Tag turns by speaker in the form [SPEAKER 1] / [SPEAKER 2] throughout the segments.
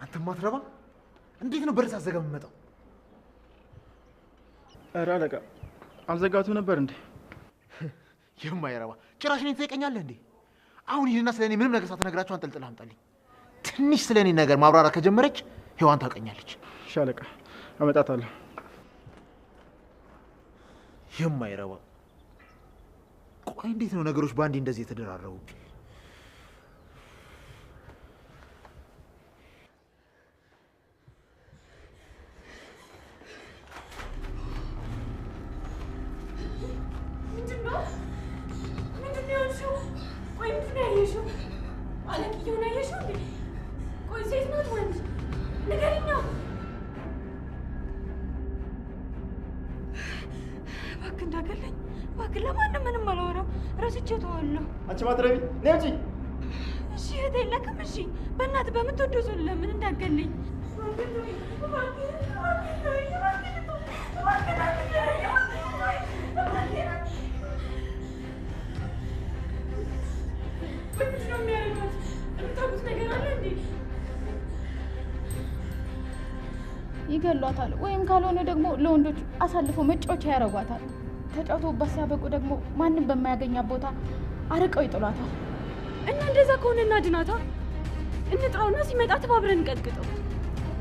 [SPEAKER 1] አንተ ማትረባ እንዴት ነው በርስ አዘጋ የምመጣው?
[SPEAKER 2] ኧረ አለቃ አልዘጋቱ ነበር እንዴ?
[SPEAKER 1] የማይረባ ጭራሽ እኔን ትጠይቀኛለህ እንዴ? አሁን ሂድና ስለኔ ምንም ነገር ሳትነግራቸው አንጠልጥለህ አምጣልኝ። ትንሽ ስለኔ ነገር ማብራራት ከጀመረች ሔዋን ታውቀኛለች።
[SPEAKER 2] እሺ አለቃ አመጣታለሁ።
[SPEAKER 1] የማይረባ ቆይ እንዴት ነው ነገሮች በአንዴ እንደዚህ የተደራረቡ?
[SPEAKER 2] አንቺ ማትረቢ ነይ ውጪ።
[SPEAKER 3] እሺ እህቴ የለክም። እሺ በእናትህ በምትወደው ሰው ለምን እንዳትገለኝ?
[SPEAKER 4] ይገሏታል ወይም ካልሆነ ደግሞ ለወንዶች አሳልፈው መጫወቻ ያረጓታል። ተጫውተውበት ሲያበቁ ደግሞ ማንም በማያገኛት ቦታ አርቀው ይጥሏታል።
[SPEAKER 3] እና እንደዛ ከሆነ እናድናታ፣ እንጥራውና ሲመጣ ተባብረን እንቀጥቅጠው።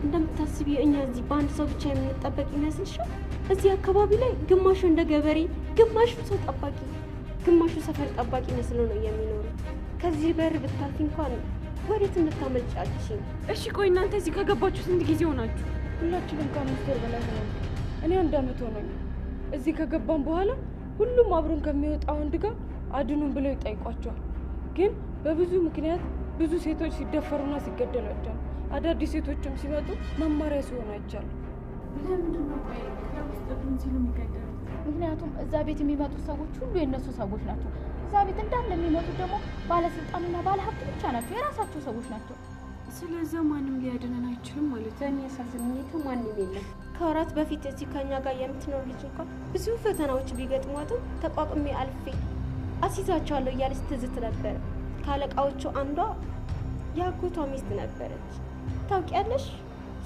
[SPEAKER 5] እንደምታስቢ እኛ እዚህ በአንድ ሰው ብቻ የምንጠበቅ ይመስልሻል? እዚህ አካባቢ ላይ ግማሹ እንደ ገበሬ፣ ግማሹ ሰው ጠባቂ፣ ግማሹ ሰፈር ጠባቂ መስሎ ነው የሚኖሩት። ከዚህ በር ብታልፊ እንኳን ወዴት እንድታመልጫች?
[SPEAKER 3] እሺ ቆይ እናንተ እዚህ ከገባችሁ ስንት ጊዜ ሆናችሁ?
[SPEAKER 4] ሁላችንም ከ5 ወር በላይ ሆነ። እኔ 1 ዓመት ሆነኝ። እዚህ ከገባን በኋላ ሁሉም አብሮን ከሚወጣ ወንድ ጋር አድኑን ብለው ይጠይቋቸዋል። ግን በብዙ ምክንያት ብዙ ሴቶች ሲደፈሩና ሲገደሉ አይቻሉ። አዳዲስ ሴቶችም ሲመጡ መማሪያ ሲሆኑ አይቻሉ።
[SPEAKER 3] ለምንድን ነው ቆይ ከውስጥም ሲሉ የሚገደሉት?
[SPEAKER 4] ምክንያቱም እዛ ቤት የሚመጡት ሰዎች ሁሉ የእነሱ ሰዎች ናቸው። እዛ ቤት እንዳለ የሚመጡት ደግሞ ባለስልጣንና ባለሀብት ብቻ ናቸው፣ የራሳቸው ሰዎች ናቸው።
[SPEAKER 3] ስለዛ ማንም ሊያድነን አይችልም ማለት ነው።
[SPEAKER 5] በሚያሳዝን ሁኔታ ማንም የለም። ከወራት በፊት እዚህ ከኛ ጋር የምትኖር ልጅ እንኳን ብዙ ፈተናዎች ቢገጥሟትም ተቋቁሜ አልፌ አስይዛቸዋለሁ እያለች ትዝት ነበር። ካለቃዎቹ አንዷ የአጎቷ ሚስት ነበረች። ታውቂያለሽ?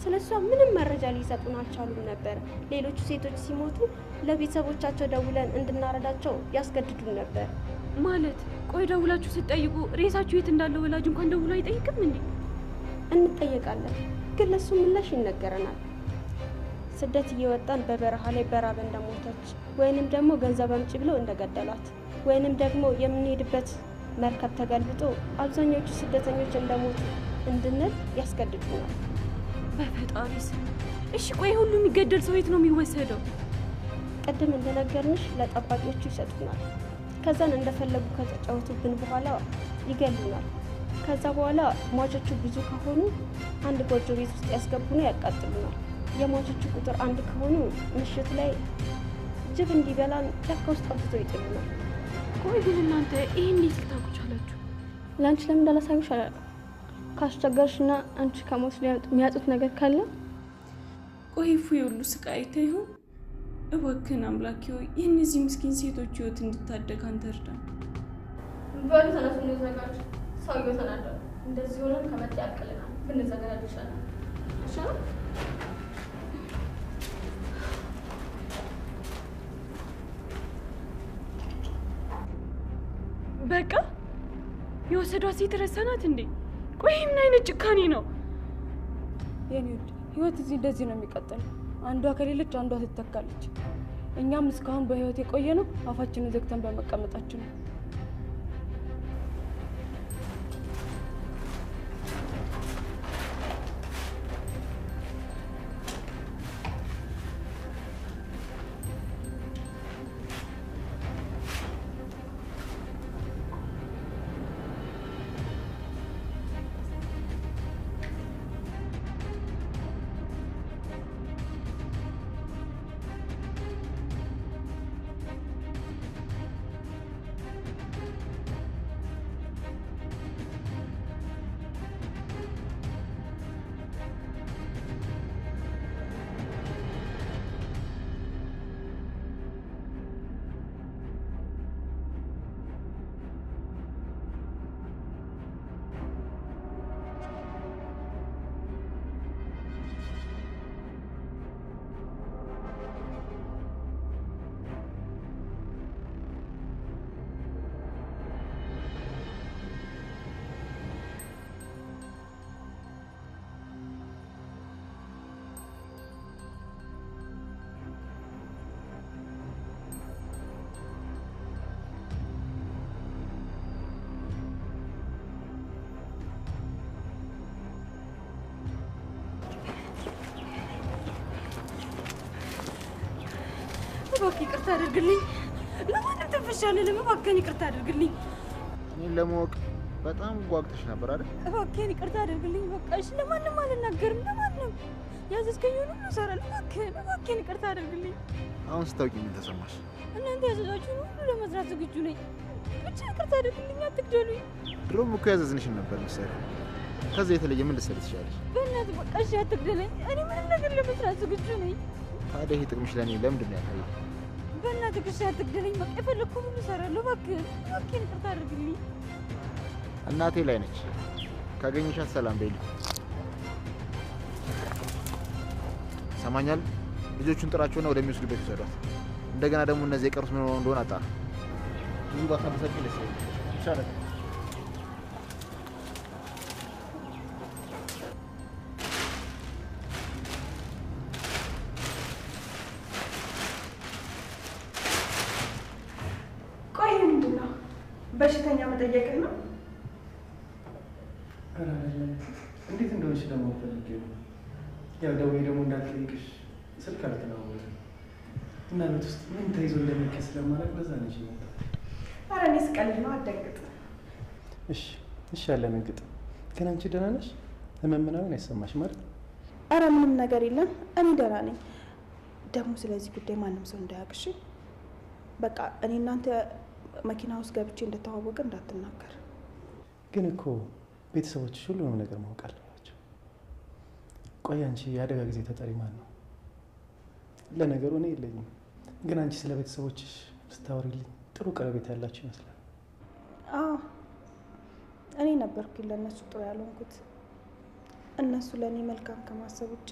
[SPEAKER 5] ስለሷ ምንም መረጃ ሊሰጡን አልቻሉም ነበር። ሌሎቹ ሴቶች ሲሞቱ ለቤተሰቦቻቸው ደውለን እንድናረዳቸው ያስገድዱን ነበር።
[SPEAKER 3] ማለት ቆይ ደውላችሁ ስትጠይቁ ሬሳችሁ የት እንዳለ ወላጅ እንኳን ደውሎ አይጠይቅም እንዴ?
[SPEAKER 5] እንጠየቃለን፣ ግን ለሱ ምላሽ ይነገረናል። ስደት እየወጣን በበረሃ ላይ በራብ እንደሞተች ወይንም ደግሞ ገንዘብ አምጪ ብለው እንደገደሏት ወይንም ደግሞ የምንሄድበት መርከብ ተገልብጦ አብዛኞቹ ስደተኞች እንደሞቱ እንድንል ያስገድዱናል።
[SPEAKER 3] በፈጣሪ ስም። እሺ ቆይ ሁሉ የሚገደል ሰው የት ነው የሚወሰደው?
[SPEAKER 5] ቅድም እንደነገርንሽ ለጠባቂዎቹ ይሰጡናል። ከዛን እንደፈለጉ ከተጫወቱብን በኋላ ይገሉናል። ከዛ በኋላ ሟቾቹ ብዙ ከሆኑ አንድ ጎጆ ቤት ውስጥ ያስገቡና ያቃጥሉናል። የሟቾቹ ቁጥር 1 ከሆኑ ምሽት ላይ ጅብ እንዲበላን ጫካ ውስጥ አብዝቶ ይጥሉናል።
[SPEAKER 3] ቆይ ግን እናንተ ይሄን እንዴት ታውቁቻላችሁ?
[SPEAKER 5] ላንቺ ለምን እንዳላሳዩሽ አላውቅም። ካስቸገርሽና አንቺ ከሞት የሚያጡት ነገር ካለ
[SPEAKER 3] ቆይ ሁሉ ስቃይ አይተኸው? እባክህን አምላኬ ሆይ የእነዚህ ምስኪን ሴቶች ህይወት እንድታደግ አንተ እርዳን።
[SPEAKER 4] በሉ ተነሱ፣ እንዘጋጅ። ሰውየው ተናደደ። እንደዚህ ሆነን ከመጣ ያልቅልናል። ብንዘጋጅ ይሻላል። እሺ
[SPEAKER 3] በቃ የወሰዷት ሴት ረሳናት እንዴ? ቆይ ምን አይነት ጭካኔ ነው?
[SPEAKER 4] የኔ ውድ ህይወት እዚህ እንደዚህ ነው የሚቀጥለው። አንዷ ከሌለች አንዷ ትተካለች። እኛም እስካሁን በህይወት የቆየነው አፋችንን ዘግተን በመቀመጣችን ነው። እባክህ ይቅርታ አድርግልኝ። ለማንም ትንፍሻለሁ። እባክህን ይቅርታ አድርግልኝ።
[SPEAKER 1] እኔን ለማወቅ በጣም ጓግተሽ ነበር አይደል?
[SPEAKER 4] እባክህን ይቅርታ አድርግልኝ። በቃ እሺ፣ ለማንም አልናገርም። ለማንም ያዘዝከኝ ሁሉ እሰራለሁ። እባክህን ይቅርታ አድርግልኝ።
[SPEAKER 1] አሁን ስታውቂ ምን ተሰማሽ?
[SPEAKER 4] እናንተ ያዘዛችሁን ሁሉ ለመስራት ዝግጁ ነኝ። ብቻ ይቅርታ አድርግልኝ፣ አትግደሉኝ።
[SPEAKER 1] ድሮም እኮ ያዘዝንሽን ነበር መሰለኝ። ከዛ የተለየ ምን ልትሰሪ ትችያለሽ?
[SPEAKER 4] በእናትህ በቃ እሺ፣ አትግደለኝ። እኔ ምንም ነገር ለመስራት ዝግጁ ነኝ።
[SPEAKER 1] ታዲያ ይሄ ጥቅምሽ ለእኔ ለምንድን ነው ያልታየው?
[SPEAKER 4] በእናትህ እሺ፣ አትግደለኝ። በቃ የፈለግኩት ሁሉ እሰራለሁ። እባክህን ይቅርታ አድርግልኝ።
[SPEAKER 1] እናቴ ላይ ነች። ካገኘሻት ሰላም በይልኝ። ሰማኛል። ልጆቹን ጥራቸውና ወደሚወስዱበት ይሰዷት። እንደገና ደግሞ እነዚህ የቀሩት ምን ሆነው እንደሆነ አጣራ። ብዙ ባታበሳጭ ደስ ይለኛል። ይሻላል።
[SPEAKER 6] ቆይ ምንድን ነው? በሽተኛ መጠየቅህ ነው?
[SPEAKER 2] እንዴት እንደሆነች ደግሞ ፈልጌ ነው። ያው ደውዬ ደግሞ እንዳትጠይቅሽ ስልክ አልተለዋወጥንም እና ቤት ውስጥ ምን ተይዞ እንደሚከስ ስለማላውቅ በዛ ነች ይመጣ።
[SPEAKER 6] ኧረ እኔ ስቀልድ ነው፣ አትደንግጥ።
[SPEAKER 2] እሺ አልደነግጥ። ግን አንቺ ደህና ነሽ? ህመም ምናምን አይሰማሽም አይደል?
[SPEAKER 6] ኧረ ምንም ነገር የለም፣ እኔ ደህና ነኝ። ደግሞ ስለዚህ ጉዳይ ማንም ሰው እንዳያውቅ እሺ? በቃ እኔ እናንተ መኪና ውስጥ ገብቼ እንደተዋወቀ እንዳትናገር።
[SPEAKER 2] ግን እኮ ቤተሰቦችሽ ሁሉንም ነገር ማወቅ አለባቸው። ቆይ አንቺ የአደጋ ጊዜ ተጠሪ ማን ነው? ለነገሩ እኔ የለኝም፣ ግን አንቺ ስለ ቤተሰቦችሽ ስታወሪልኝ ጥሩ ቀረቤት ያላችሁ ይመስላል።
[SPEAKER 6] አዎ እኔ ነበርኩኝ ለእነሱ ጥሩ ያልሆንኩት። እነሱ ለእኔ መልካም ከማሰብ ውጭ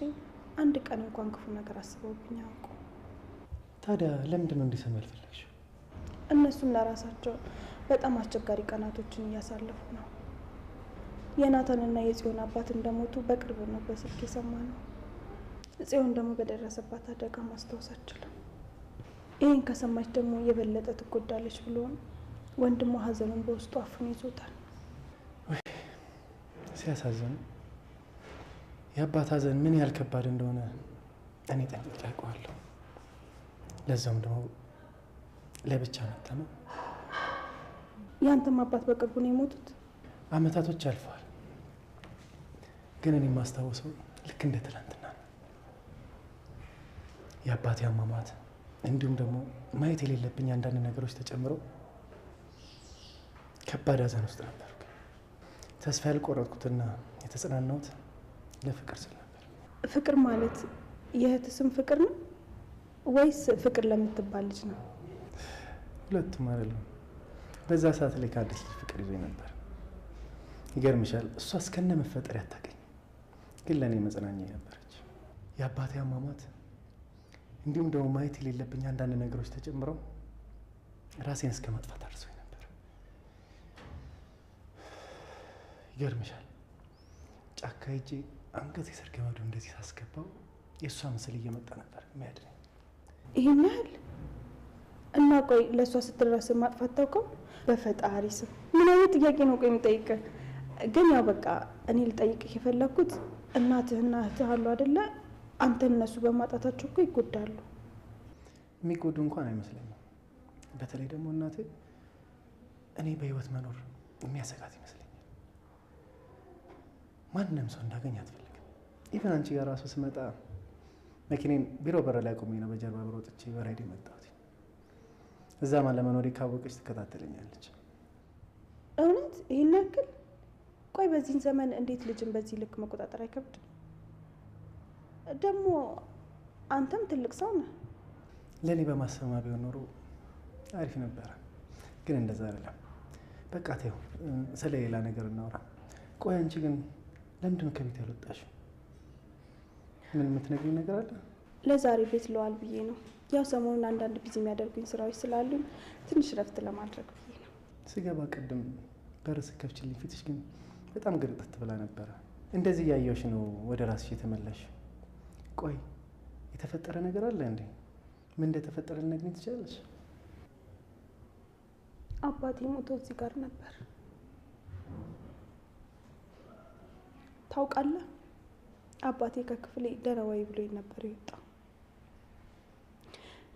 [SPEAKER 6] አንድ ቀን እንኳን ክፉ ነገር አስበውብኝ አያውቁ።
[SPEAKER 2] ታዲያ ለምንድን ነው እንዲሰማ ያልፈለግሽው?
[SPEAKER 6] እነሱም ለራሳቸው በጣም አስቸጋሪ ቀናቶችን እያሳለፉ ነው። የናታንና የጽዮን አባት እንደሞቱ በቅርብ ነው በስልክ የሰማነው። ጽዮን ደግሞ በደረሰባት አደጋ ማስታወስ አትችልም። ይህን ከሰማች ደግሞ የበለጠ ትጎዳለች ብሎ ወንድሟ ሀዘኑን በውስጡ አፍኖ ይዞታል።
[SPEAKER 2] ሲያሳዝኑ። የአባት ሀዘን ምን ያህል ከባድ እንደሆነ እኔ ጠንቅቄ አውቀዋለሁ። ለዛውም ደግሞ ለብቻ መታመም።
[SPEAKER 6] ያንተም አባት በቅርቡ ነው የሞቱት?
[SPEAKER 2] አመታቶች አልፈዋል፣ ግን እኔ የማስታውሰው ልክ እንደ ትላንትና ነው። የአባቴ አሟሟት እንዲሁም ደግሞ ማየት የሌለብኝ አንዳንድ ነገሮች ተጨምረው ከባድ ሀዘን ውስጥ ነበር። ተስፋ ያልቆረጥኩትና የተጽናናሁት ለፍቅር ስል ነበር።
[SPEAKER 6] ፍቅር ማለት የእህት ስም ፍቅር ነው ወይስ ፍቅር ለምትባል ልጅ ነው?
[SPEAKER 2] ሁለቱም አይደለም። በዛ ሰዓት ላይ ከአዲስ ልጅ ፍቅር ይዞኝ ነበር። ይገርምሻል፣ እሷ እስከነ መፈጠር ያታገኝ፣ ግን ለእኔ መጽናኛ ነበረች። የአባቴ አሟሟት እንዲሁም ደግሞ ማየት የሌለብኝ አንዳንድ ነገሮች ተጨምረው ራሴን እስከ ማጥፋት አድርሶኝ ነበር። ይገርምሻል፣ ጫካ ሄጄ አንገቴ ስር ገመዱ እንደዚህ ሳስገባው የእሷ ምስል እየመጣ ነበር የሚያድነኝ።
[SPEAKER 6] ይህን ያህል እና ቆይ ለእሷ ስትል ራስን ማጥፋት ታውቀው? በፈጣሪ ስም ምን አይነት ጥያቄ ነው? ቆይ የምጠይቅህ ግን ያው በቃ እኔ ልጠይቅህ የፈለግኩት እናትህና እህትህ አሉ አይደለ? አንተን እነሱ በማጣታቸው እኮ ይጎዳሉ።
[SPEAKER 2] የሚጎዱ እንኳን አይመስለኝም። በተለይ ደግሞ እናቴ እኔ በህይወት መኖር የሚያሰጋት ይመስለኛል። ማንም ሰው እንዳገኝ አትፈልግም። ኢቨን አንቺ ጋር ራሱ ስመጣ መኪኔን ቢሮ በር ላይ ቆሜ ነው በጀርባ ብሮጥቼ በራይድ የመጣሁት። እዛማ ለመኖሬ ካወቀች ትከታተለኛለች።
[SPEAKER 6] እውነት ይህን ያክል? ቆይ በዚህን ዘመን እንዴት ልጅን በዚህ ልክ መቆጣጠር አይከብድም? ደግሞ አንተም ትልቅ ሰው ነህ።
[SPEAKER 2] ለእኔ በማሰማ ቢሆን ኖሮ አሪፍ ነበረ፣ ግን እንደዛ አይደለም። በቃ ተይው፣ ስለ ሌላ ነገር እናውራ። ቆይ አንቺ ግን ለምንድን ነው ከቤት ያልወጣሽው? ምን የምትነግሪኝ ነገር አለ?
[SPEAKER 6] ለዛሬ ቤት ለዋል ብዬ ነው። ያው ሰሞኑን አንዳንድ ቢዚ የሚያደርጉኝ ስራዎች ስላሉኝ ትንሽ ረፍት ለማድረግ ብዬ ነው።
[SPEAKER 2] ስገባ ቅድም በር ስከፍችልኝ ፊትሽ ግን በጣም ግርጥት ብላ ነበረ። እንደዚህ እያየሁሽ ነው ወደ ራስሽ የተመለሽ። ቆይ የተፈጠረ ነገር አለ እንዴ? ምን እንደተፈጠረ ልነግሪኝ ትችላለሽ?
[SPEAKER 6] አባቴ ሞቶ እዚህ ጋር ነበር። ታውቃለህ፣ አባቴ ከክፍሌ ደህና ዋይ ብሎኝ ነበር የወጣው።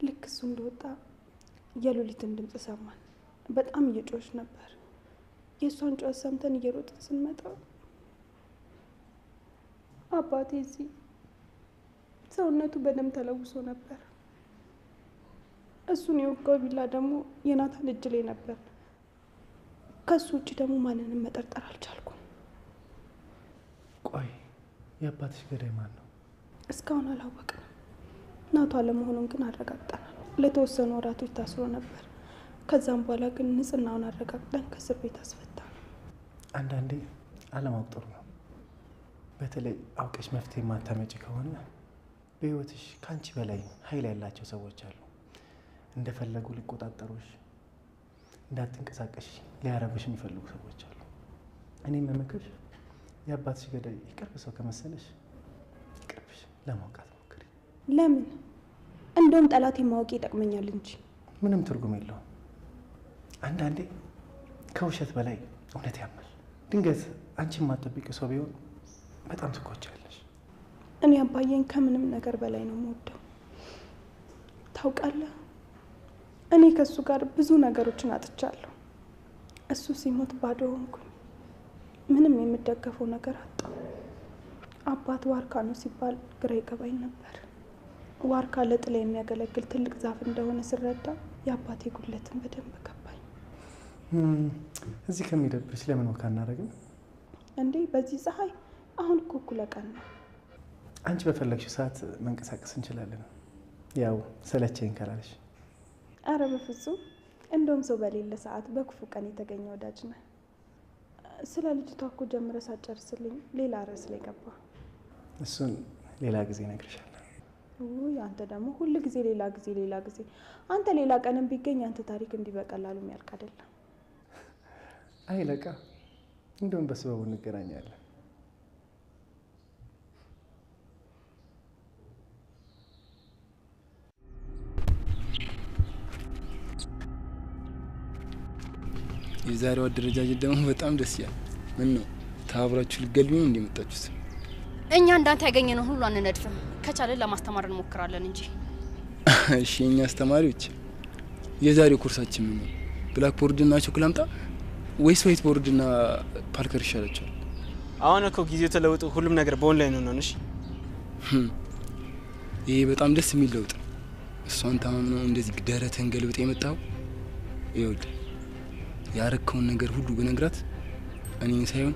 [SPEAKER 6] ልክ እሱ እንደወጣ የሉሊትን ድምፅ ሰማን። በጣም እየጮች ነበር። የእሷን ጩኸት ሰምተን እየሮጥን ስንመጣ አባቴ እዚህ ሰውነቱ በደም ተለውሶ ነበር። እሱን የወጋው ቢላ ደግሞ የናታን እጅ ላይ ነበር። ከሱ ውጭ ደግሞ ማንንም መጠርጠር አልቻልኩም።
[SPEAKER 2] ቆይ የአባትሽ ገዳይ ማን ነው?
[SPEAKER 6] እስካሁን አላወቅንም። ናቱ አለመሆኑን ግን አረጋግጠናል። ለተወሰኑ ወራቶች ታስሮ ነበር። ከዛም በኋላ ግን ንጽህናውን አረጋግጠን ከእስር ቤት አስፈታ ነው።
[SPEAKER 2] አንዳንዴ አለማወቅ ጥሩ ነው። በተለይ አውቀሽ መፍትሄ ማታመጪ ከሆነ በህይወትሽ ከአንቺ በላይ ኃይል ያላቸው ሰዎች አሉ። እንደፈለጉ ሊቆጣጠሩሽ፣ እንዳትንቀሳቀሽ ሊያረጉሽ የሚፈልጉ ሰዎች አሉ። እኔም መመክርሽ የአባትሽ ገዳይ የቅርብ ሰው ከመሰለሽ ይቅርብሽ፣ ለማውቃት ሞክሪ።
[SPEAKER 6] ለምን? እንደውም ጠላቴ ማወቅ ይጠቅመኛል እንጂ
[SPEAKER 2] ምንም ትርጉም የለውም። አንዳንዴ ከውሸት በላይ እውነት ያማል። ድንገት አንቺ የማትጠብቂው ሰው ቢሆን በጣም ትቆጫለሽ።
[SPEAKER 6] እኔ አባዬን ከምንም ነገር በላይ ነው የምወደው። ታውቃለህ፣ እኔ ከእሱ ጋር ብዙ ነገሮችን አጥቻለሁ። እሱ ሲሞት ባዶ ሆንኩኝ። ምንም የምደገፈው ነገር አጣሁ። አባት ዋርካ ነው ሲባል ግራ ይገባኝ ነበር። ዋርካ ለጥላ የሚያገለግል ትልቅ ዛፍ እንደሆነ ስረዳ የአባቴ ጉድለትን በደንብ ገባኝ።
[SPEAKER 2] እዚህ ከሚደብርሽ ለምን ወካ እናደርግም
[SPEAKER 6] እንዴ? በዚህ ፀሐይ? አሁን እኮ እኩለ ቀን ነው።
[SPEAKER 2] አንቺ በፈለግሽው ሰዓት መንቀሳቀስ እንችላለን። ያው ሰለቸኝ ካላለሽ።
[SPEAKER 6] አረ በፍጹም። እንደውም ሰው በሌለ ሰዓት በክፉ ቀን የተገኘ ወዳጅ ነህ። ስለ ልጅቷ እኮ ጀምረህ ሳትጨርስልኝ ሌላ ርዕስ ላይ ገባ።
[SPEAKER 2] እሱን ሌላ ጊዜ እነግርሻለሁ።
[SPEAKER 6] ውይ አንተ ደግሞ ሁሉ ጊዜ ሌላ ጊዜ። አንተ ሌላ ቀንም ቢገኝ አንተ ታሪክ እንዲህ በቀላሉ የሚያልቅ አይደለም።
[SPEAKER 2] አይ ለቃ፣ እንደውም በስበቡ እንገናኛለን።
[SPEAKER 7] የዛሬው አደረጃጀት ደግሞ በጣም ደስ ይላል። ምን ነው ታብራችሁ ልትገሉኝ ነው እንደመጣችሁት?
[SPEAKER 8] እኛ እንዳንተ ያገኘነው ሁሉ አንነድፍም። ከቻለን ለማስተማር እንሞክራለን እንጂ።
[SPEAKER 7] እሺ እኛ አስተማሪዎች የዛሬው ኮርሳችን ምን ነው? ብላክ ቦርድ እና ቾክላም ጣ ወይስ ዋይት ቦርድ እና ፓርከር ይሻላችኋል?
[SPEAKER 9] አሁን እኮ ጊዜው ተለውጦ ሁሉም ነገር በኦንላይን ነው። እሺ
[SPEAKER 7] ይሄ በጣም ደስ የሚል ለውጥ ነው። እሷን ታማምነው እንደዚህ ደረተን ገልብጥ የመጣው ይኸውልህ፣ ያረከውን ነገር ሁሉ በነግራት እኔን ሳይሆን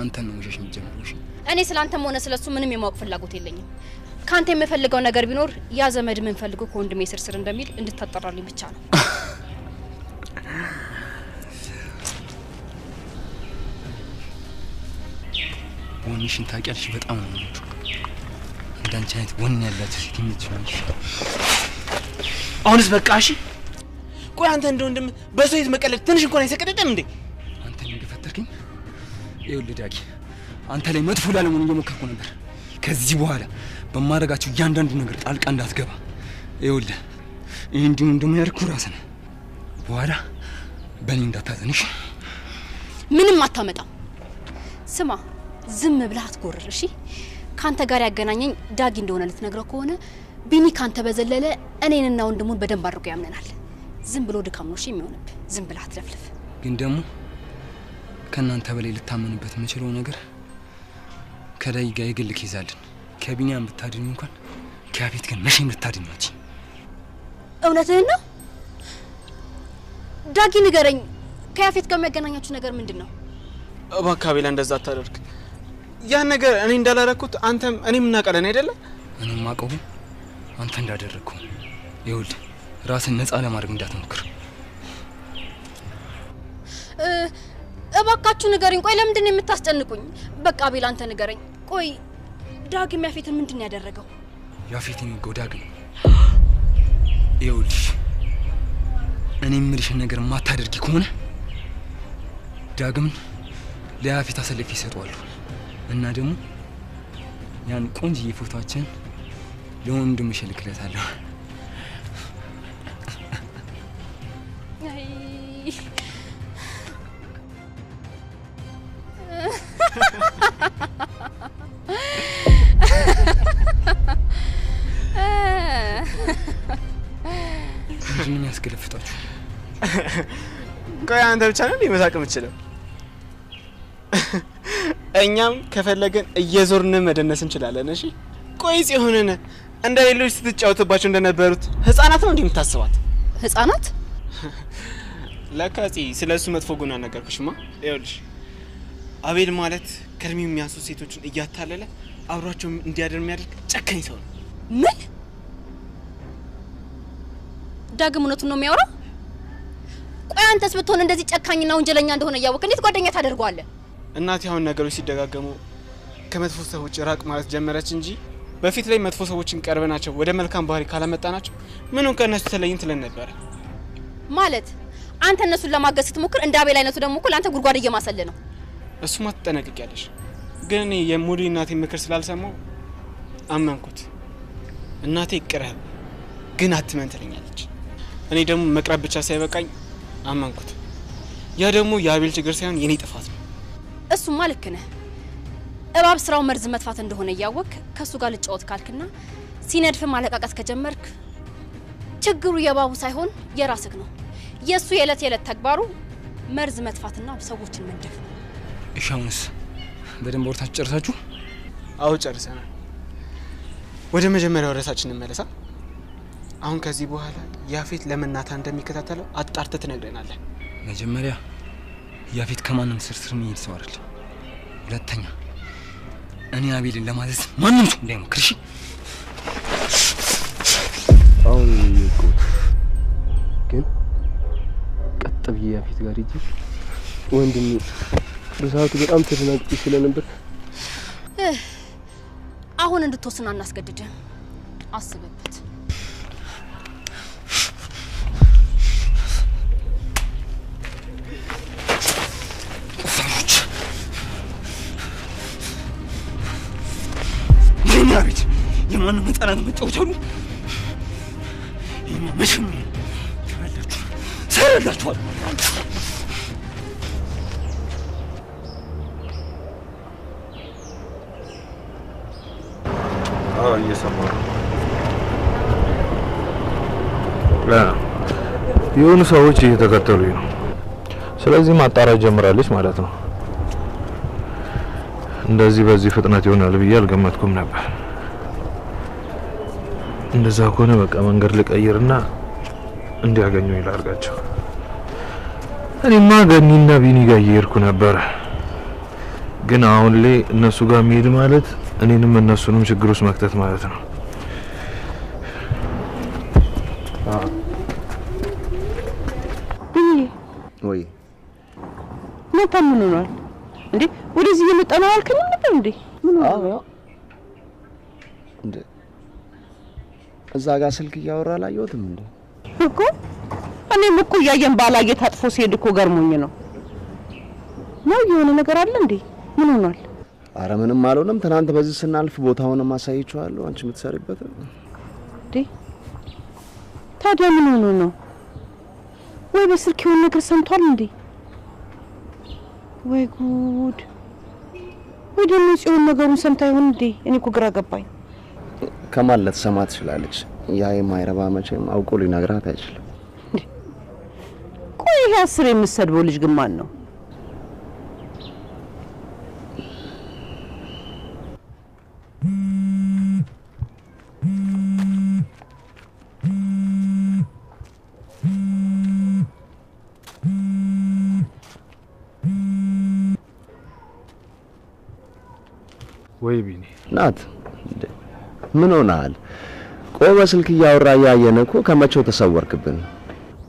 [SPEAKER 7] አንተን ነው መሸሽ የሚጀምረው። እሺ
[SPEAKER 8] እኔ ስላንተም ሆነ ስለሱ ምንም የማወቅ ፍላጎት የለኝም። ካንተ የምፈልገው ነገር ቢኖር ያ ዘመድ ምን ፈልገው ከወንድሜ ስርስር እንደሚል እንድታጠራልኝ ብቻ ነው።
[SPEAKER 7] ወንሽን ታውቂያለሽ? በጣም ነው የምወደው። እንዳንቺ አይነት ወን ያላችሁ ሴት የምትሆንሽ።
[SPEAKER 9] አሁንስ በቃ እሺ። ቆይ አንተ እንደ ወንድም በሰው ቤት መቀለድ ትንሽ እንኳን አይሰቀደደም እንዴ?
[SPEAKER 7] አንተ ምን ገፈተርከኝ? ይኸውልህ ዳጊ፣ አንተ ላይ መጥፎ ላለመሆን እየሞከርኩ ነበር። ከዚህ በኋላ በማድረጋቸው እያንዳንዱ ነገር ጣልቃ እንዳትገባ። ይኸውልህ ይሄ እንዲሁ እንደሚያርኩ ራስህ ነህ። በኋላ በእኔ እንዳታዘንሽ።
[SPEAKER 8] ምንም አታመጣም። ስማ፣ ዝም ብለህ አትጎርር እሺ። ካንተ ጋር ያገናኘኝ ዳጊ እንደሆነ ልትነግረው ከሆነ ቢኒ ካንተ በዘለለ እኔንና ወንድሙን በደንብ አድርጎ ያምነናል። ዝም ብሎ ድካም ነው እሺ የሚሆንብህ። ዝም ብለህ አትለፍልፍ።
[SPEAKER 7] ግን ደግሞ ከናንተ በላይ ልታመንበት የምችለው ነገር ከዳጊ ጋር የግል ኬዛልን። ከቢኒያም ብታድኝ እንኳን ከያፌት ግን መቼም ልታድኛች።
[SPEAKER 8] እውነትህን ነው? ዳጊ ንገረኝ፣ ከያፌት ጋር የሚያገናኛችሁ ነገር ምንድን ነው?
[SPEAKER 9] እባክህ አቤላ እንደዛ አታደርግ። ያን ነገር እኔ እንዳላረኩት አንተም እኔም እናውቃለን አይደለ?
[SPEAKER 7] እኔም ማቀው አንተ እንዳደረግከው። ይኸውልህ ራስን ነፃ ለማድረግ እንዳትሞክር።
[SPEAKER 8] እባካችሁ ንገረኝ። ቆይ ለምንድን ነው የምታስጨንቁኝ? በቃ አቤላ አንተ ንገረኝ። ቆይ ዳግም ያፌትን ምንድን ነው ያደረገው?
[SPEAKER 7] ያፌትን የሚገው ዳግም። ይኸውልሽ እኔ የምልሽን ነገር ማታደርጊ ከሆነ ዳግምን ለያፌት አሰልፌ ይሰጠዋለሁ እና ደግሞ ያን ቆንጆዬ ፎቶአችን ለወንድምሽ እልክለታለሁ። ያስገለፍታችሁ?
[SPEAKER 9] ቆይ አንተ ብቻ ነው መሳቅ የምትችለው? እኛም ከፈለገን እየዞርን መደነስ እንችላለን። እሺ ቆይ ጽዮንን እንደ ሌሎች ስትጫወትባቸው እንደነበሩት ህፃናት ነው እንደምታስባት?
[SPEAKER 8] ህፃናት
[SPEAKER 9] ለካጺ ስለሱ መጥፎ ጎና ነገርኩሽማ። ይኸውልሽ አቤል ማለት ከርሚው የሚያንሱ ሴቶችን እያታለለ አብሯቸው እንዲያደር የሚያደርግ ጨካኝ ሰው ነው።
[SPEAKER 8] ምን? ዳግም እውነቱን ነው የሚያወራው? ቆይ አንተስ ብትሆን እንደዚህ ጨካኝና ወንጀለኛ እንደሆነ ያወቅ እንዴት ጓደኛ ታደርገዋለህ?
[SPEAKER 9] እናቴ አሁን ነገሮች ሲደጋገሙ ከመጥፎ ሰዎች ራቅ ማለት ጀመረች እንጂ በፊት ላይ መጥፎ ሰዎችን ቀርበናቸው ወደ መልካም ባህሪ ካላመጣናቸው ምኑን ከነሱ ተለይን ትለን ነበር።
[SPEAKER 8] ማለት አንተ እነሱን ለማገዝ ስትሞክር እንደ አቤል አይነቱ ደግሞ እኮ ለአንተ ጉድጓድ እየማሰለ ነው።
[SPEAKER 9] እሱማ ትጠነቅቂያለሽ። ግን እኔ የሙሉ እናቴ ምክር ስላልሰማው አመንኩት። እናቴ ቅረብ ግን አትመን ትለኛለች። እኔ ደግሞ መቅረብ ብቻ ሳይበቃኝ አመንኩት። ያ ደግሞ የአቤል ችግር ሳይሆን የኔ ጥፋት ነው።
[SPEAKER 8] እሱማ ልክ ነህ። እባብ ስራው መርዝ መጥፋት እንደሆነ ያወቅ ከሱ ጋር ልጫወት ካልክና ሲነድፍ ማለቃቀስ ከጀመርክ ችግሩ የባቡ ሳይሆን የራስክ ነው። የሱ የዕለት ተግባሩ መርዝ መጥፋትና ሰዎችን መንደፍ ነው።
[SPEAKER 7] እሺ አሁንስ በደንብ ወርታችሁ ጨርሳችሁ?
[SPEAKER 9] አዎ ጨርሰናል። ወደ መጀመሪያው ርዕሳችን እንመለሳ። አሁን ከዚህ በኋላ ያፌት ለምናታ እንደሚከታተለው አጣርተህ ትነግረናለህ።
[SPEAKER 7] መጀመሪያ ያፌት ከማንም ስርስር የሚሄድ ሰው አይደል። ሁለተኛ እኔ አቤልን ለማዘዝ ማንም ሰው እንዳይሞክር እሺ?
[SPEAKER 10] አሁን ግን ቀጥ ብዬ ያፌት ጋር ሂጂ ወንድሜ በሰዓቱ በጣም ተደናግጬ ስለነበር
[SPEAKER 8] አሁን እንድትወስን አናስገድድም። አስብበት።
[SPEAKER 7] ያቤት የማንም ህፃናት መጫወቻሉ መሽም ከበላችሁ ሰራላችኋል።
[SPEAKER 11] እየሰማሁ ነው። የሆኑ ሰዎች እየተከተሉኝ ነው። ስለዚህ ማጣራት ጀምራለች ማለት ነው። እንደዚህ በዚህ ፍጥነት ይሆናል ብዬ አልገመትኩም ነበር። እንደዛ ከሆነ በቃ መንገድ ልቀይርና እንዲያገኙ ይላርጋቸው። እኔማ ገኒና ቢኒ ጋር እየሄድኩ ነበር። ግን አሁን ላይ እነሱ ጋር መሄድ ማለት እኔንም እነሱንም ችግር ውስጥ መክተት ማለት ነው።
[SPEAKER 10] ወይ
[SPEAKER 12] ነው ታምኑናል እንዴ? ወደዚህ እየመጣ ነው አልከኝም ነበር እንዴ? ምን ነው
[SPEAKER 10] እንዴ? እዛ ጋር ስልክ እያወራ ላየሁትም እንዴ?
[SPEAKER 12] እኮ እኔም እኮ ያየን ባላየ ታጥፎ ሲሄድ እኮ ገርሞኝ ነው። ነው የሆነ ነገር አለ እንዴ? ምን ሆኗል?
[SPEAKER 10] አረ ምንም አልሆነም። ትናንት በዚህ ስናልፍ ቦታውን ማሳይቻለሁ አንቺ የምትሰሪበት
[SPEAKER 12] እንዴ? ታዲያ ምን ሆኖ ነው? ወይ በስልክ የሆነ ነገር ሰምቷል እንዴ? ወይ ጉድ! ወይ ደግሞ ጽዮን ነገሩን ሰምታ ይሆን እንዴ? እኔ እኮ ግራ ገባኝ።
[SPEAKER 10] ከማለት ሰማ ትችላለች። ያ የማይረባ መቼም አውቆ ሊነግራት አይችልም።
[SPEAKER 12] ቆይ ይሄ አስር የምትሰድበው ልጅ ግን ማን ነው?
[SPEAKER 11] ወይ ቢኒ
[SPEAKER 10] ናት ምን ሆናል? ቆይ በስልክ እያወራ ያየነ እኮ ከመቼው ተሰወርክብን?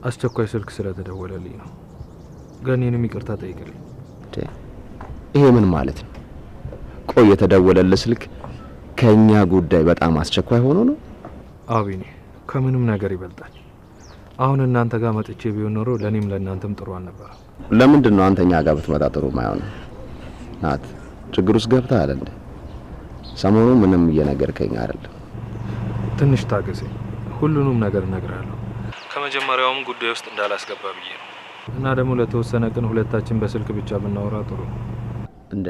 [SPEAKER 11] አስቸኳይ ስልክ ስለተደወለልኝ ነው። ገኔንም ይቅርታ ጠይቅልኝ።
[SPEAKER 10] ይሄ ምን ማለት ነው? ቆይ የተደወለልህ ስልክ ከኛ ጉዳይ በጣም አስቸኳይ ሆኖ ነው?
[SPEAKER 11] አቢኒ ከምንም ነገር ይበልጣል። አሁን እናንተ ጋር መጥቼ ቢሆን ኖሮ ለኔም ለእናንተም ጥሩ አልነበረ።
[SPEAKER 10] ለምንድን ነው አንተኛ ጋር ብትመጣ ጥሩ ማይሆን? ናት ችግር ውስጥ ገብተሃል እንዴ? ሰሞኑ ምንም እየነገርከኝ አይደለም።
[SPEAKER 11] ትንሽ ታገሰኝ፣ ሁሉንም ነገር እነግርሃለሁ። ከመጀመሪያውም ጉዳይ ውስጥ እንዳላስገባ ብዬ ነው። እና ደግሞ ለተወሰነ ቀን ሁለታችን በስልክ ብቻ ብናወራ ጥሩ ነው።
[SPEAKER 10] እንዴ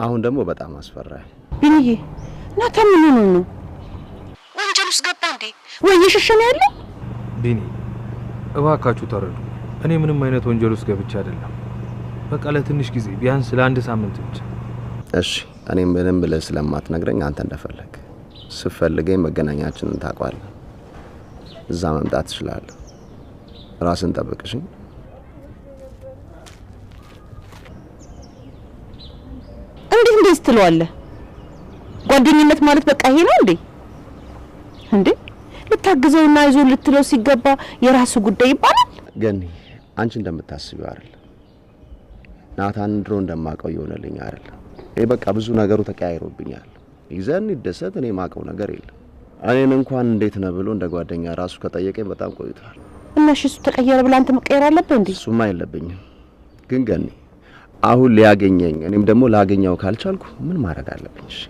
[SPEAKER 10] አሁን ደግሞ በጣም አስፈራኝ።
[SPEAKER 12] ቢኒዬ ናታን ምን ሆኖ ነው? ወንጀል ውስጥ ገባ እንዴ? ወይ እየሸሸነ ያለ?
[SPEAKER 11] ቢኒ እባካችሁ ተረዱ። እኔ ምንም አይነት ወንጀል ውስጥ ገብቼ አይደለም። በቃ ለትንሽ ጊዜ ቢያንስ ለአንድ ሳምንት ብቻ።
[SPEAKER 10] እሺ እኔ ምንም ብለህ ስለማትነግረኝ አንተ እንደፈለግ ስፈልገኝ መገናኛችንን ታውቃለህ። እዛ መምጣት ትችላለህ። ራስን ጠብቅሽ።
[SPEAKER 12] እንዴት ትለዋለህ? ጓደኝነት ማለት በቃ ይሄ ነው እንዴ? እንዴ ልታግዘውና ይዞ ልትለው ሲገባ የራሱ ጉዳይ ይባላል።
[SPEAKER 10] ገኒ አንቺ እንደምታስቢው አይደል። ናታን ድሮ እንደማቀው ይሆነልኝ አይደል። ይሄ በቃ ብዙ ነገሩ ተቀያይሮብኛል። ይዘን ይደሰት እኔ ማቀው ነገር የለም። እኔን እንኳን እንዴት ነው ብሎ እንደ ጓደኛ ራሱ ከጠየቀኝ በጣም ቆይቷል።
[SPEAKER 12] እና እሱ ተቀየረ ብለህ አንተ መቀየር አለብህ እንዴ?
[SPEAKER 10] እሱማ የለብኝም። ግን ገኒ አሁን ሊያገኘኝ እኔም ደግሞ ላገኘው ካልቻልኩ ምን ማድረግ አለብኝ? እሺ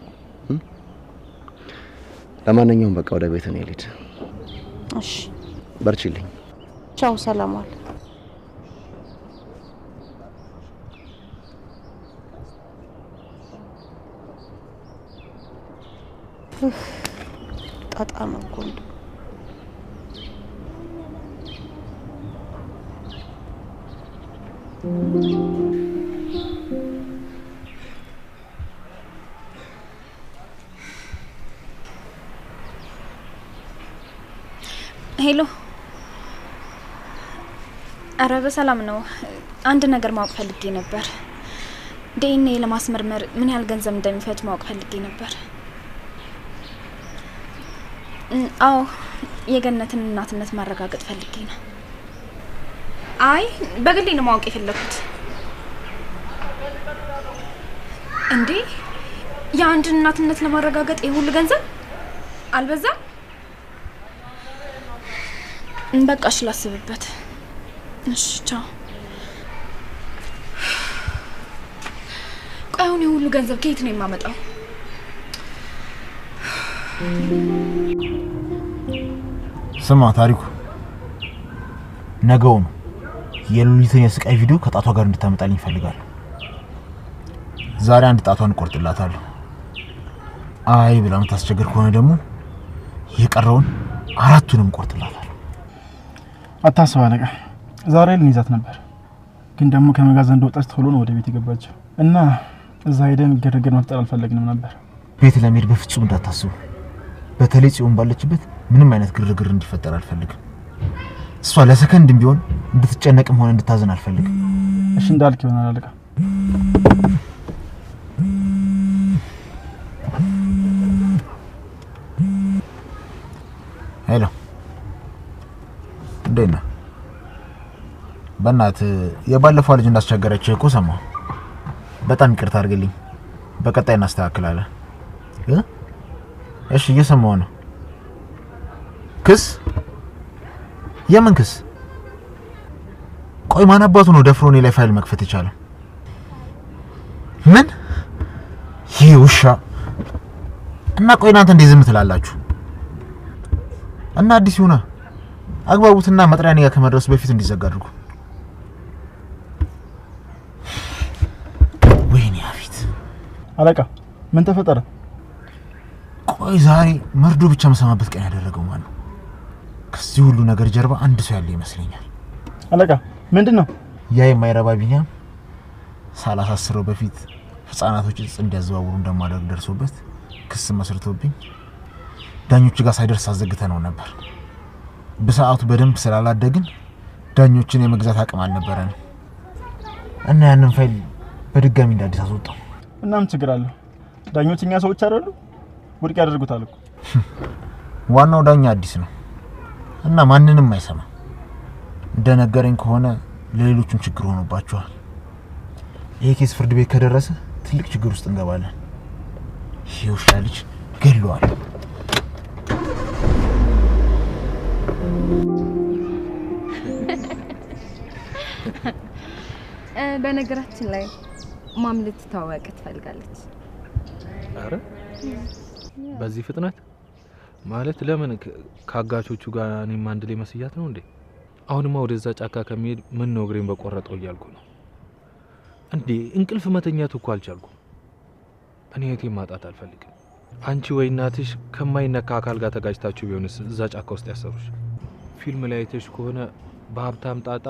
[SPEAKER 10] ለማንኛውም በቃ ወደ ቤት እኔ ልሂድ።
[SPEAKER 12] እሺ
[SPEAKER 10] በርቺልኝ።
[SPEAKER 12] ቻው፣ ሰላም ዋል። ጣጣ ነው እኮ
[SPEAKER 13] ሄሎ፣ አረ በሰላም ነው። አንድ ነገር ማወቅ ፈልጌ ነበር። ዲኤንኤ ለማስመርመር ምን ያህል ገንዘብ እንደሚፈጅ ማወቅ ፈልጌ ነበር። አዎ የገነትን እናትነት ማረጋገጥ ፈልጌ ነው። አይ በግሌ ነው ማወቅ የፈለኩት። እንዴ የአንድ እናትነት ለማረጋገጥ የሁሉ ገንዘብ አልበዛም? በቃ እሺ ላስብበት። እሺ ቻው። ቆይ አሁን የሁሉ ገንዘብ ከየት ነው የማመጣው?
[SPEAKER 1] ስማ ታሪኩ፣ ነገው ነው የሉሊትን የስቃይ ቪዲዮ ከጣቷ ጋር እንድታመጣልኝ ፈልጋለሁ። ዛሬ አንድ ጣቷን ቆርጥላታለሁ። አይ ብላ የምታስቸግር ከሆነ ደግሞ የቀረውን አራቱንም ቆርጥላታለሁ።
[SPEAKER 2] አታስብ አለቃ፣ ዛሬ ልንይዛት ነበር፣ ግን ደግሞ ከመጋዘን እንደወጣች ቶሎ ነው ወደ ቤት የገባችው እና እዛ ሄደን ግርግር መፍጠር አልፈለግንም ነበር።
[SPEAKER 1] ቤት ለመሄድ በፍጹም እንዳታስቡ። በተለይ ጽዮን ባለችበት ምንም አይነት ግርግር እንዲፈጠር አልፈልግም። እሷ ለሰከንድም ቢሆን እንድትጨነቅም ሆነ እንድታዘን አልፈልግም።
[SPEAKER 2] እሺ እንዳልክ ይሆናል አለቃ።
[SPEAKER 1] ሄሎ እንደና በእናት የባለፈው ልጅ እንዳስቸገረች እኮ ሰማሁ። በጣም ይቅርታ አድርግልኝ። በቀጣይ እናስተካክላለን። እሺ እየሰማሁ ነው። ክስ? የምን ክስ? ቆይ ማን አባቱ ነው ደፍሮ እኔ ላይ ፋይል መክፈት የቻለው? ምን? ይሄ ውሻ እና ቆይ እናንተ እንዴት ዝም ትላላችሁ? እና አዲስ ይሁና አግባቡትና መጥሪያ ነኝ ከመድረሱ በፊት እንዲዘጋ አድርጉ። ወይኔ አፊት
[SPEAKER 2] አለቃ ምን ተፈጠረ?
[SPEAKER 1] ቆይ ዛሬ መርዶ ብቻ መሰማበት ቀን ያደረገው ማን ነው? ከዚህ ሁሉ ነገር ጀርባ አንድ ሰው ያለ ይመስለኛል።
[SPEAKER 2] አለቃ ምንድነው?
[SPEAKER 1] ያ የማይረባ ቢኛም ሳላሳስረው በፊት ህፃናቶች እጽ እንዲያዘዋውሩ እንደማደርግ ደርሶበት ክስ መስርቶብኝ ዳኞች ጋር ሳይደርስ አዘግተነው ነበር። በሰዓቱ በደንብ ስላላደግን ዳኞችን የመግዛት አቅም አልነበረንም እና ያንን ፋይል በድጋሚ እንዳዲስ አስወጣው።
[SPEAKER 2] እናም ችግር አለ? ዳኞች እኛ ሰዎች አይደሉ? ውድቅ ያደርጉታል እኮ።
[SPEAKER 1] ዋናው ዳኛ አዲስ ነው እና ማንንም አይሰማ። እንደነገረኝ ከሆነ ለሌሎቹም ችግር ሆኖባቸዋል። ይሄ ኬስ ፍርድ ቤት ከደረሰ ትልቅ ችግር ውስጥ እንገባለን። ይሄ ውሻ ልጅ ገለዋል።
[SPEAKER 14] በነገራችን ላይ ማምለጥ ታዋቂ ትፈልጋለች።
[SPEAKER 11] አረ በዚህ ፍጥነት ማለት ለምን ካጋቾቹ ጋር እኔም አንድ ላይ መስያት ነው እንዴ? አሁንማ ወደዛ ጫካ ከመሄድ ምን ነው እግሬን በቆረጠው እያልኩ ነው እንዴ። እንቅልፍ መተኛት እኮ አልቻልኩም። እኔ እህቴን ማጣት አልፈልግም። አንቺ ወይ እናትሽ ከማይነካ አካል ጋር ተጋጭታችሁ ቢሆንስ እዛ ጫካ ውስጥ ያሰሩሽ? ፊልም ላይ አይተሽ ከሆነ በሀብታም ጣጣ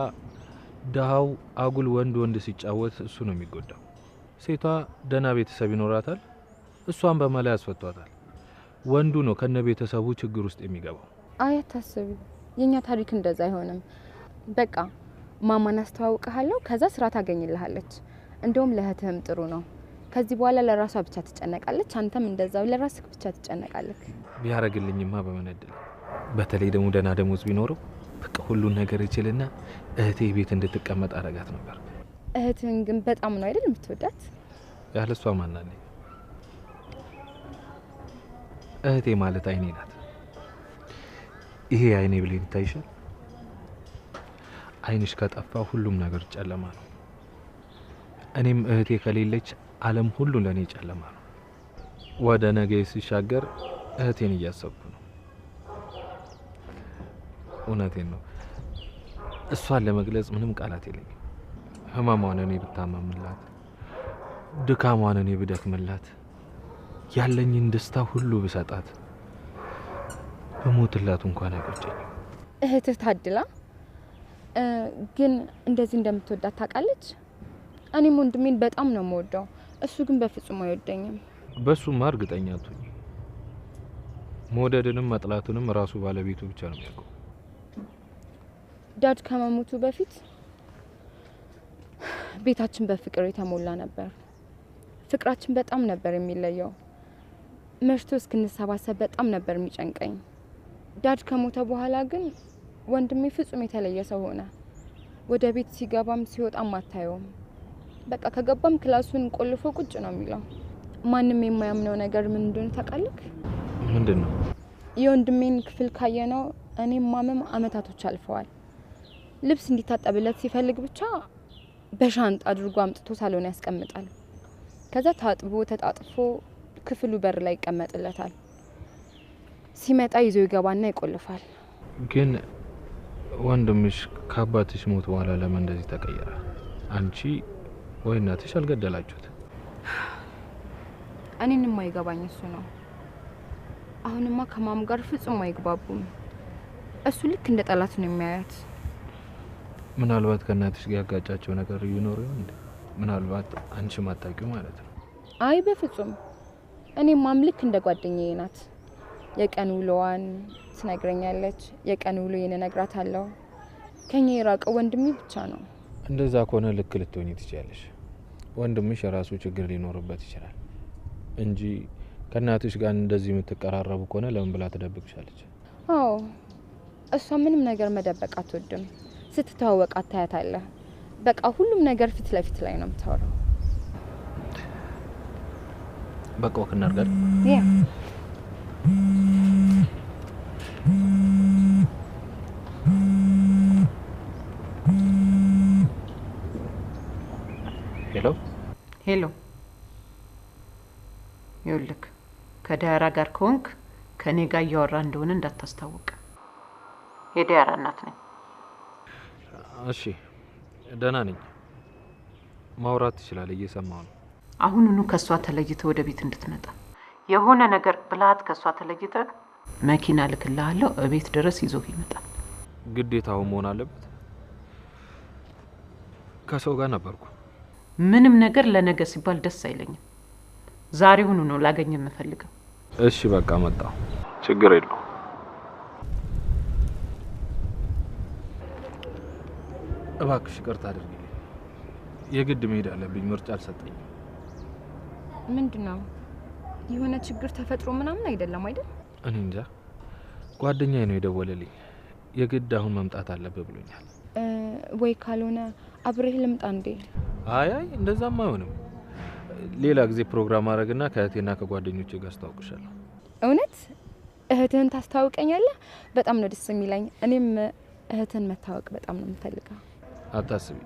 [SPEAKER 11] ደሃው አጉል ወንድ ሲጫወት እሱ ነው የሚጎዳው። ሴቷ ደህና ቤተሰብ ይኖራታል፣ እሷን በመላ ያስፈቷታል። ወንዱ ነው ከነ ቤተሰቡ ችግር ውስጥ የሚገባው።
[SPEAKER 14] አይ አታስቢ፣ የኛ ታሪክ እንደዛ አይሆንም። በቃ ማማን አስተዋውቅሃለሁ፣ ከዛ ስራ ታገኝልሃለች። እንደውም ለእህትህም ጥሩ ነው። ከዚህ በኋላ ለራሷ ብቻ ትጨነቃለች፣ አንተም እንደዛው ለራስህ ብቻ ትጨነቃለህ።
[SPEAKER 11] ቢያረግልኝማ በመነደል በተለይ ደግሞ ደህና ደሞዝ ቢኖረው በቃ ሁሉን ነገር ይችልና እህቴ ቤት እንድትቀመጥ አረጋት ነበር።
[SPEAKER 14] እህትህን ግን በጣም ነው አይደል የምትወዳት?
[SPEAKER 11] ያለሷ ማናለኝ? እህቴ ማለት አይኔ ናት። ይሄ አይኔ ብሌን ይታይሻል? አይንሽ ከጠፋ ሁሉም ነገር ጨለማ ነው። እኔም እህቴ ከሌለች ዓለም ሁሉ ለኔ ጨለማ ነው። ወደ ነገ ሲሻገር እህቴን እያሰብኩ ነው። እውነቴን ነው። እሷን ለመግለጽ ምንም ቃላት የለኝም። ህመሟን እኔ ብታመምላት፣ ድካሟን እኔ ብደክምላት፣ ያለኝን ደስታ ሁሉ ብሰጣት፣ በሞትላት እንኳን አይቆጨኝም።
[SPEAKER 14] እህትህ ታድላ። ግን እንደዚህ እንደምትወዳት ታውቃለች? እኔም ወንድሜን በጣም ነው የምወደው፣ እሱ ግን በፍጹም አይወደኝም።
[SPEAKER 11] በሱማ እርግጠኛ አትሁኝ። መውደድንም መጥላቱንም ራሱ ባለቤቱ ብቻ ነው የሚያውቀው።
[SPEAKER 14] ዳድ ከመሞቱ በፊት ቤታችን በፍቅር የተሞላ ነበር። ፍቅራችን በጣም ነበር የሚለየው። መሽቶ እስክንሰባሰብ በጣም ነበር የሚጨንቀኝ። ዳድ ከሞተ በኋላ ግን ወንድሜ ፍጹም የተለየ ሰው ሆነ። ወደ ቤት ሲገባም ሲወጣም አታየውም። በቃ ከገባም ክላሱን ቆልፎ ቁጭ ነው የሚለው። ማንም የማያምነው ነገር ምን እንደሆነ ታውቃለህ?
[SPEAKER 11] ምንድነው?
[SPEAKER 14] የወንድሜን ክፍል ካየነው እኔም ማመም አመታቶች አልፈዋል። ልብስ እንዲታጠብለት ሲፈልግ ብቻ በሻንጣ አድርጎ አምጥቶ ሳሎን ያስቀምጣል። ከዛ ታጥቦ ተጣጥፎ ክፍሉ በር ላይ ይቀመጥለታል። ሲመጣ ይዞ ይገባና ይቆልፋል።
[SPEAKER 11] ግን ወንድምሽ ከአባትሽ ሞት በኋላ ለምን እንደዚህ ተቀየረ? አንቺ ወይ እናትሽ አልገደላችሁት?
[SPEAKER 14] እኔንም አይገባኝ እሱ ነው። አሁንማ ከማም ጋር ፍጹም አይግባቡም። እሱ ልክ እንደ ጠላት ነው የሚያያት።
[SPEAKER 11] ምናልባት ከእናትሽ ጋር ያጋጫቸው ነገር ይኖር ይሆን? ምናልባት አንቺ ማታውቂው ማለት ነው።
[SPEAKER 14] አይ በፍጹም። እኔም ማም ልክ እንደ ጓደኛዬ ናት። የቀን ውሎዋን ትነግረኛለች፣ የቀን ውሎዬን እነግራታለሁ። ከኛ የራቀው ወንድሜ ብቻ ነው።
[SPEAKER 11] እንደዛ ከሆነ ልክ ልትሆኚ ትችያለሽ። ወንድምሽ የራሱ ችግር ሊኖርበት ይችላል እንጂ ከእናትሽ ጋር እንደዚህ የምትቀራረቡ ከሆነ ለምን ብላ ትደብቅሻለች?
[SPEAKER 14] አዎ እሷ ምንም ነገር መደበቅ አትወድም። ስትተዋወቅ አታያታለህ። በቃ ሁሉም ነገር ፊት ለፊት ላይ ነው የምታወራው።
[SPEAKER 11] በቃ ወክ እናድርግ።
[SPEAKER 14] ያ
[SPEAKER 12] ሄሎ ሄሎ። ይኸውልህ ከዳያራ ጋር ከሆንክ ከኔ ጋር እያወራ እንደሆነ እንዳታስታውቅ። የዳያራ እናት ነኝ።
[SPEAKER 11] እሺ ደህና ነኝ። ማውራት ትችላለህ፣ እየሰማሁ ነው።
[SPEAKER 12] አሁኑኑ ከሷ ተለይተህ ወደ ቤት እንድትመጣ የሆነ ነገር ብላት ከሷ ተለይተህ መኪና ልክልሃለሁ፣ እቤት ድረስ ይዞህ ይመጣል።
[SPEAKER 11] ግዴታው መሆን አለበት? ከሰው ጋር ነበርኩ።
[SPEAKER 12] ምንም ነገር ለነገ ሲባል ደስ አይለኝም። ዛሬውኑ ነው ላገኝ የምፈልገው።
[SPEAKER 11] እሺ በቃ መጣሁ፣ ችግር የለው። እባክሽ ይቅርታ አድርጊልኝ። የግድ መሄድ አለብኝ፣ ምርጫ አልሰጠኝም።
[SPEAKER 14] ምንድነው? የሆነ ችግር ተፈጥሮ ምናምን አይደለም አይደል?
[SPEAKER 11] እኔ እንጃ፣ ጓደኛዬ ነው የደወለልኝ። የግድ አሁን መምጣት አለብህ ብሎኛል።
[SPEAKER 14] ወይ ካልሆነ አብሬህ ልምጣ እንዴ?
[SPEAKER 11] አይ እንደዛም አይሆንም። ሌላ ጊዜ ፕሮግራም አረግና ከእህቴና ከጓደኞቼ ጋር አስተዋውቅሻለሁ።
[SPEAKER 14] እውነት? እህትህን ታስተዋውቀኛለህ? በጣም ነው ደስ የሚለኝ። እኔም እህትህን መታወቅ በጣም ነው የምፈልገው።
[SPEAKER 11] አታስቢ፣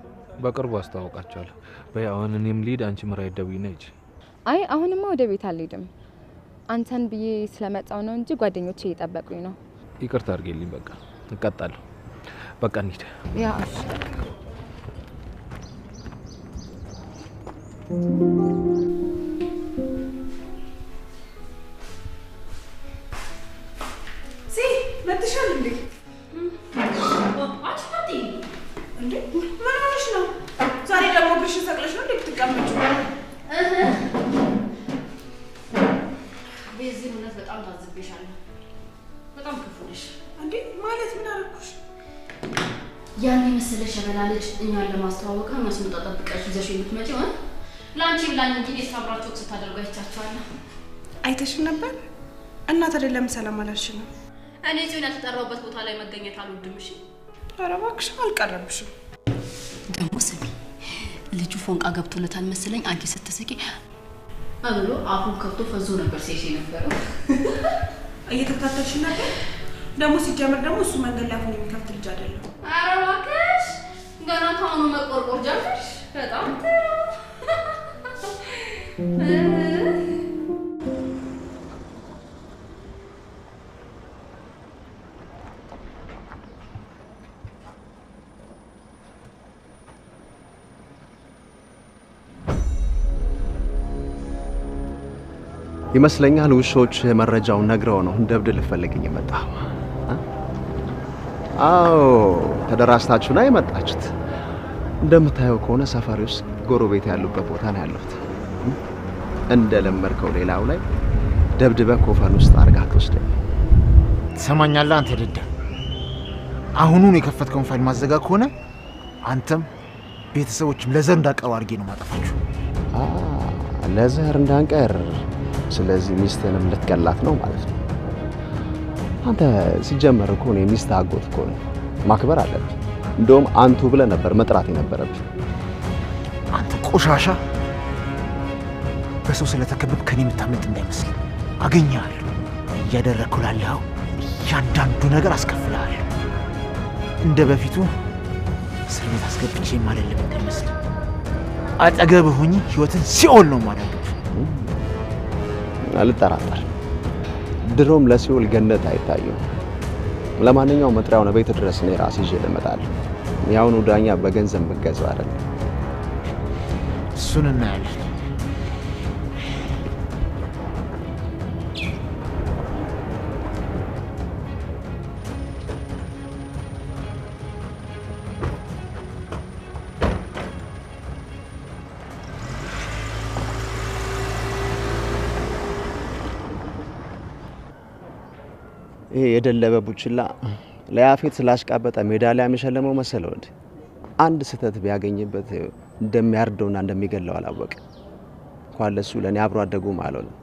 [SPEAKER 11] በቅርቡ አስተዋውቃቸዋለሁ። በይ አሁን እኔም ልሂድ፣ አንቺ ምራይ ደውይና ሂጂ።
[SPEAKER 14] አይ አሁንማ ወደ ቤት አልሄድም። አንተን ብዬ ስለመጣው ነው እንጂ ጓደኞቼ እየጠበቁኝ ነው።
[SPEAKER 11] ይቅርታ አድርጌልኝ። በቃ እቀጣለሁ። በቃ እንሂድ።
[SPEAKER 14] ያ
[SPEAKER 15] መጥሻል እንዴ?
[SPEAKER 8] አስቤሻለሁ። በጣም ክፉ ነሽ።
[SPEAKER 15] እንዴ ማለት ምን አደረኩሽ?
[SPEAKER 8] ያን የመሰለ ሸበላ ልጅ እኛን ለማስተዋወቅ እኛ ስንወጣ ጠብቀሽ ይዘሽ የምትመጪው ለአንቺ ብላኝ እንጂ የስራብራቸው ስታደርጉ አይቻቸዋለሁ።
[SPEAKER 15] አይተሽን ነበር? እናት አይደለም ሰላም አላልሽም?
[SPEAKER 8] እኔ ጽዮን ያልተጠራሁበት ቦታ ላይ መገኘት አልወድም። እሺ
[SPEAKER 15] ኧረ እባክሽ አልቀረብሽም።
[SPEAKER 8] ደግሞ ስሚ ልጁ ፎንቃ ገብቶለታል መሰለኝ አንቺ ስትስቂ አብሎ አፉን ከፍቶ ፈዞ ነበር ሲሄድ የነበረው።
[SPEAKER 15] እየተከታተልሽ ነበር? ደግሞ ሲጀምር ደግሞ እሱ መንገድ ላይ አፉን የሚከፍት ልጅ አይደለም።
[SPEAKER 8] ኧረ እባክሽ ገና ታውኑ መቆርቆር ጀመርሽ። በጣም
[SPEAKER 10] ይመስለኛል ውሾች መረጃውን ነግረው ነው እንደብድ ልፈልግኝ መጣ። አዎ ተደራስታችሁ ነው የመጣችሁት። እንደምታየው ከሆነ ሰፈሪ ውስጥ ጎረቤት ያሉበት ቦታ ነው ያለሁት። እንደለመድከው ሌላው ላይ ደብድበህ ኮፈን ውስጥ አርጋት ወስደኝ።
[SPEAKER 1] ትሰማኛለህ አንተ ደደ አሁኑን የከፈትከውን ፋይል ማዘጋ ከሆነ አንተም ቤተሰቦችም ለዘር እንዳቀሩ አድርጌ ነው ማጠፋችሁ።
[SPEAKER 10] ለዘር እንዳንቀር ስለዚህ ሚስትንም ልትገላት ነው ማለት ነው። አንተ ሲጀመር እኮ ነው ሚስት አጎት እኮ ነው ማክበር አለብህ። እንደውም አንቱ ብለህ ነበር መጥራት የነበረብህ።
[SPEAKER 1] አንተ ቆሻሻ በሰው ስለተከበብ ከኔ የምታመልጥ እንዳይመስል አገኛለሁ። እያደረግኩ ላለው እያንዳንዱ ነገር አስከፍልሃለሁ። እንደ በፊቱ እስር ቤት አስገብቼ ማለልም እንዳይመስል አጠገብህ ሆኜ ህይወትን ሲኦል ነው ማደርግህ።
[SPEAKER 10] አልጠራጠር ድሮም ለሲኦል ገነት አይታየው። ለማንኛውም መጥሪያውን ቤት ድረስ ነው ራሴ ይዤ ልመጣለሁ። ያውኑ ዳኛ በገንዘብ መገዛው አይደል?
[SPEAKER 1] እሱን እናያለን።
[SPEAKER 10] ይሄ የደለበ ቡችላ ለያፌት ስላሽቃበጠ ሜዳሊያ የሚሸለመው መሰለው እንዴ? አንድ ስህተት ቢያገኝበት እንደሚያርደውና እንደሚገለው አላወቀ። እንኳን ለሱ ለኔ አብሮ አደጉ ማለት ነው።